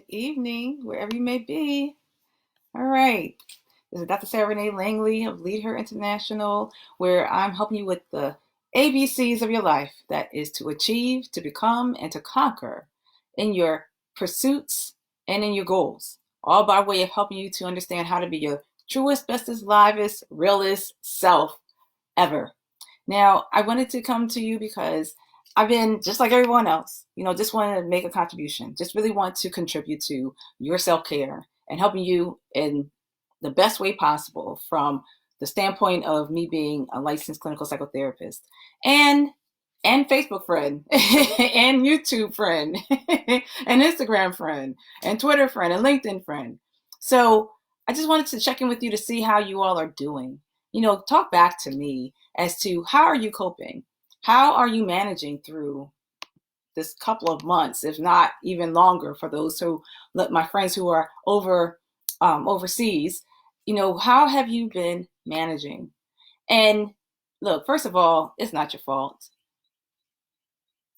good evening, wherever you may be. All right. This is Dr. Sarah Renee Langley of Lead Her International, where I'm helping you with the ABCs of your life. That is to achieve, to become, and to conquer in your pursuits and in your goals, all by way of helping you to understand how to be your truest, bestest, livest, realest self ever. Now, I wanted to come to you because I've been just like everyone else, just wanted to make a contribution, just really want to contribute to your self-care and helping you in the best way possible from the standpoint of me being a licensed clinical psychotherapist and Facebook friend and YouTube friend and Instagram friend and Twitter friend and LinkedIn friend. So I just wanted to check in with you to see how you all are doing. Talk back to me as to how are you coping? How are you managing through this couple of months, if not even longer, for those who, my friends who are overseas, how have you been managing? And look, first of all, it's not your fault.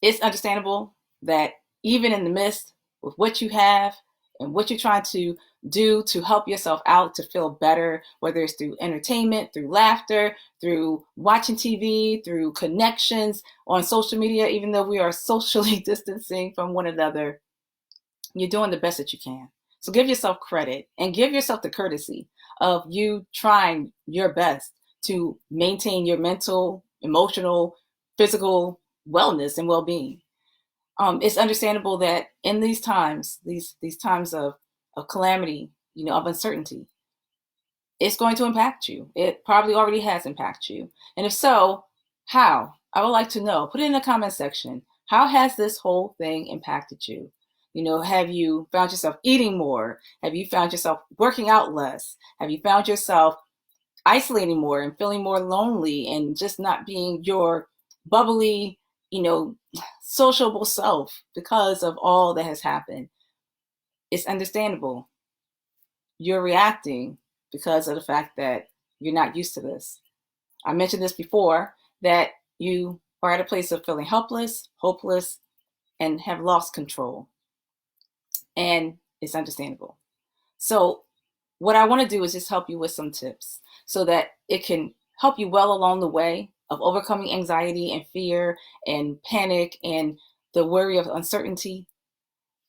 It's understandable that even in the midst with what you have and what you're trying to do to help yourself out to feel better, whether it's through entertainment, through laughter, through watching TV, through connections on social media, even though we are socially distancing from one another, you're doing the best that you can. So give yourself credit and give yourself the courtesy of you trying your best to maintain your mental, emotional, physical wellness and well-being. It's understandable that in these times, these times of calamity, of uncertainty, it's going to impact you. It probably already has impacted you. And if so, how? I would like to know. Put it in the comment section. How has this whole thing impacted you? Have you found yourself eating more? Have you found yourself working out less? Have you found yourself isolating more and feeling more lonely and just not being your bubbly, sociable self because of all that has happened? It's understandable. You're reacting because of the fact that you're not used to this. I mentioned this before, that you are at a place of feeling helpless, hopeless, and have lost control. And it's understandable. So what I want to do is just help you with some tips so that it can help you well along the way of overcoming anxiety and fear and panic and the worry of uncertainty,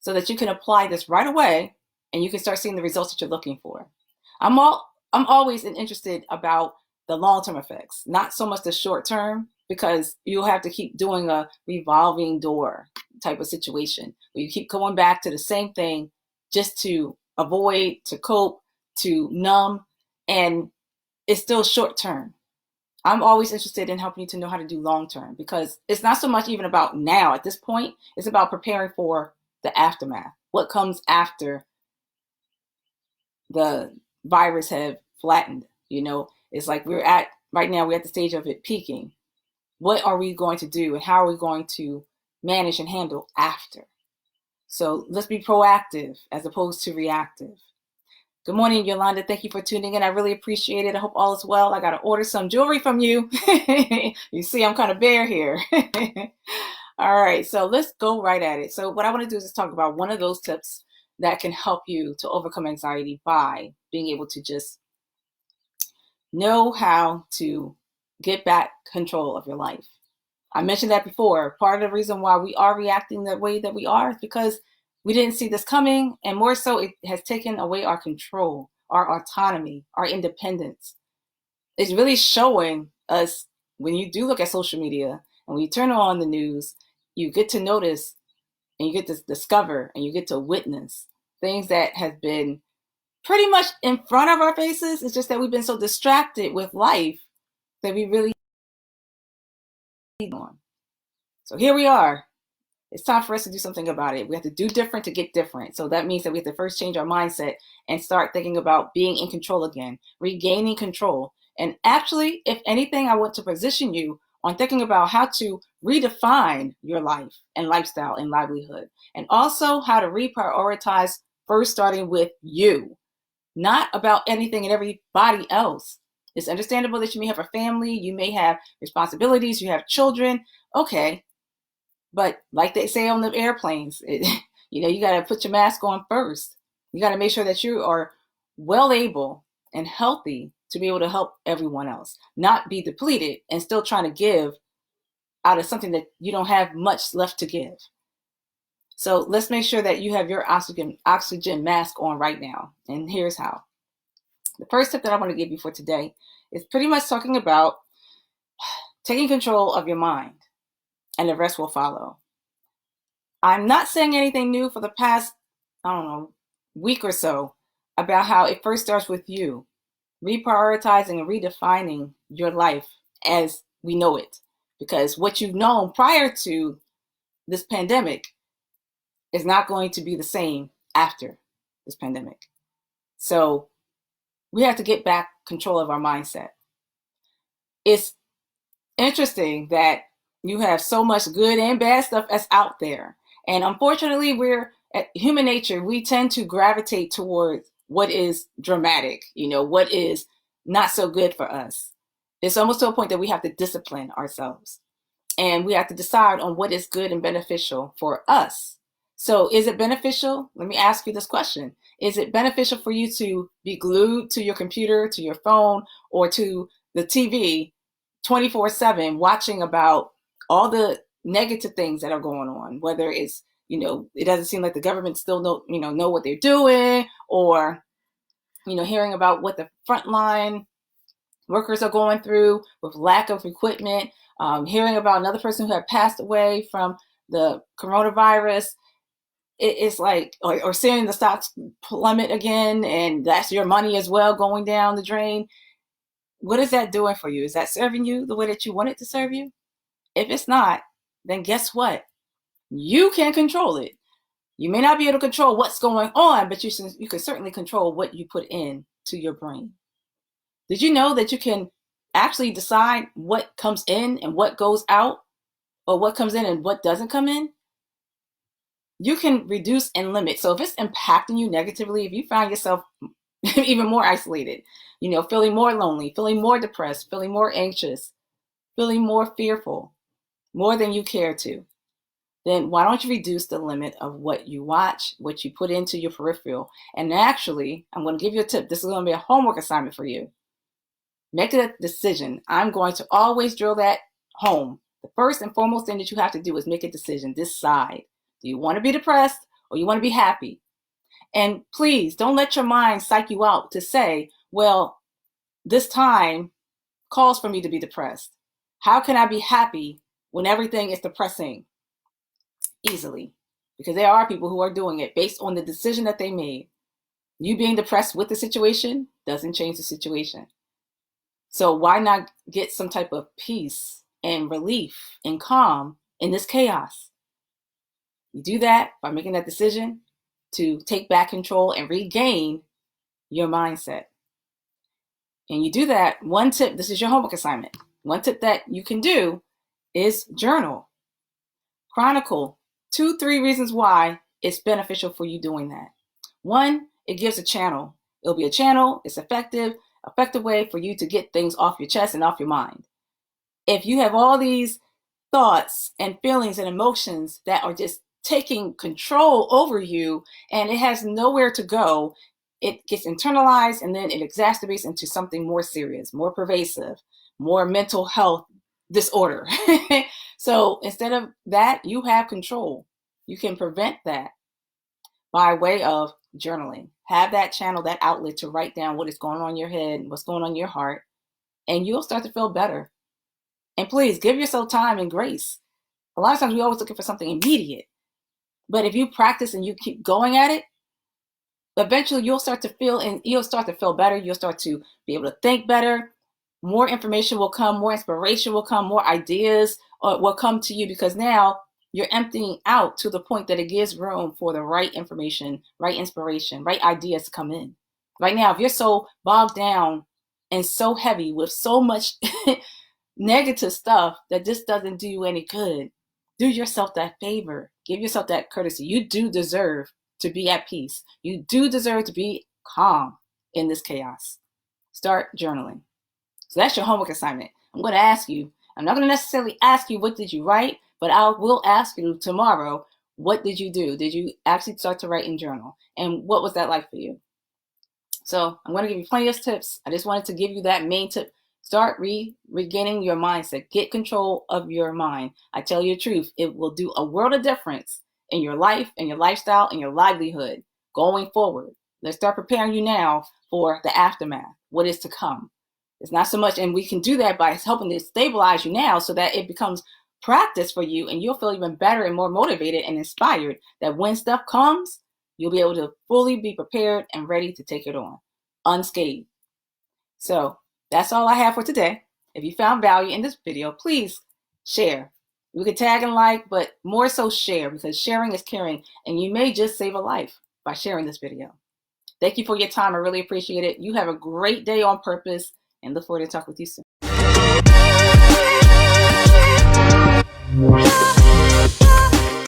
so that you can apply this right away and you can start seeing the results that you're looking for. I'm always interested about the long-term effects, not so much the short term, because you'll have to keep doing a revolving door type of situation where you keep going back to the same thing just to avoid, to cope, to numb, and it's still short term. I'm always interested in helping you to know how to do long term, because it's not so much even about now at this point, it's about preparing for the aftermath, what comes after the virus have flattened. It's like right now we're at the stage of it peaking. What are we going to do and how are we going to manage and handle after? So let's be proactive as opposed to reactive. Good morning, Yolanda. Thank you for tuning in. I really appreciate it. I hope all is well. I got to order some jewelry from you. You see, I'm kind of bare here. All right, so let's go right at it. So what I want to do is just talk about one of those tips that can help you to overcome anxiety by being able to just know how to get back control of your life. I mentioned that before. Part of the reason why we are reacting the way that we are is because we didn't see this coming, and more so, it has taken away our control, our autonomy, our independence. It's really showing us, when you do look at social media and when you turn on the news, you get to notice and you get to discover and you get to witness things that have been pretty much in front of our faces. It's just that we've been so distracted with life that we really on. So here we are. It's time for us to do something about it. We have to do different to get different. So that means that we have to first change our mindset and start thinking about being in control again, regaining control. And actually, if anything, I want to position you on thinking about how to redefine your life and lifestyle and livelihood, and also how to reprioritize, first starting with you, not about anything and everybody else. It's understandable that you may have a family, you may have responsibilities, you have children. Okay. But like they say on the airplanes, You got to put your mask on first. You got to make sure that you are well able and healthy to be able to help everyone else, not be depleted and still trying to give out of something that you don't have much left to give. So let's make sure that you have your oxygen mask on right now. And here's how. The first tip that I want to give you for today is pretty much talking about taking control of your mind, and the rest will follow. I'm not saying anything new for the past, I don't know, week or so about how it first starts with you reprioritizing and redefining your life as we know it. Because what you've known prior to this pandemic is not going to be the same after this pandemic. So we have to get back control of our mindset. It's interesting that you have so much good and bad stuff that's out there. And unfortunately, we're at human nature, we tend to gravitate towards what is dramatic, what is not so good for us. It's almost to a point that we have to discipline ourselves. And we have to decide on what is good and beneficial for us. So is it beneficial? Let me ask you this question. Is it beneficial for you to be glued to your computer, to your phone, or to the TV 24/7 watching about all the negative things that are going on, whether it's, it doesn't seem like the government still know what they're doing, or, hearing about what the frontline workers are going through with lack of equipment, hearing about another person who had passed away from the coronavirus. It's like, or seeing the stocks plummet again, and that's your money as well going down the drain. What is that doing for you? Is that serving you the way that you want it to serve you? If it's not, then guess what? You can control it. You may not be able to control what's going on, but you can certainly control what you put in to your brain. Did you know that you can actually decide what comes in and what goes out, or what comes in and what doesn't come in? You can reduce and limit. So if it's impacting you negatively, if you find yourself even more isolated, feeling more lonely, feeling more depressed, feeling more anxious, feeling more fearful, more than you care to, then why don't you reduce the limit of what you watch, what you put into your peripheral? And actually, I'm going to give you a tip. This is going to be a homework assignment for you. Make a decision. I'm going to always drill that home. The first and foremost thing that you have to do is make a decision. Decide. Do you want to be depressed or you want to be happy? And please don't let your mind psych you out to say, well, this time calls for me to be depressed. How can I be happy when everything is depressing? Easily. Because there are people who are doing it based on the decision that they made. You being depressed with the situation doesn't change the situation. So why not get some type of peace and relief and calm in this chaos? You do that by making that decision to take back control and regain your mindset. And you do that, one tip, this is your homework assignment. One tip that you can do is journal. Chronicle 2-3 reasons why it's beneficial for you doing that. One, it gives a channel. It'll be a channel. It's effective way for you to get things off your chest and off your mind. If you have all these thoughts and feelings and emotions that are just taking control over you and it has nowhere to go, it gets internalized and then it exacerbates into something more serious, more pervasive, more mental health disorder. So instead of that, you have control. You can prevent that by way of journaling. Have that channel, that outlet to write down what is going on in your head, what's going on in your heart, and you'll start to feel better. And please give yourself time and grace. A lot of times we're always looking for something immediate. But if you practice and you keep going at it, eventually you'll start to feel better. You'll start to be able to think better. More information will come, more inspiration will come, more ideas will come to you, because now you're emptying out to the point that it gives room for the right information, right inspiration, right ideas to come in. Right now, if you're so bogged down and so heavy with so much negative stuff that this doesn't do you any good, do yourself that favor. Give yourself that courtesy. You do deserve to be at peace. You do deserve to be calm in this chaos. Start journaling. So that's your homework assignment. I'm not going to necessarily ask you what did you write, but I will ask you tomorrow, What did you do? Did you actually start to write in journal? And what was that like for you? So I'm going to give you plenty of tips. I just wanted to give you that main tip. Start regaining your mindset. Get control of your mind. I tell you the truth, it will do a world of difference in your life, in your lifestyle, in your livelihood going forward. Let's start preparing you now for the aftermath, what is to come. It's not so much, and we can do that by helping to stabilize you now so that it becomes practice for you and you'll feel even better and more motivated and inspired that when stuff comes, you'll be able to fully be prepared and ready to take it on, unscathed. So that's all I have for today. If you found value in this video, please share. You can tag and like, but more so share, because sharing is caring, and you may just save a life by sharing this video. Thank you for your time. I really appreciate it. You have a great day on purpose, and look forward to talking with you soon.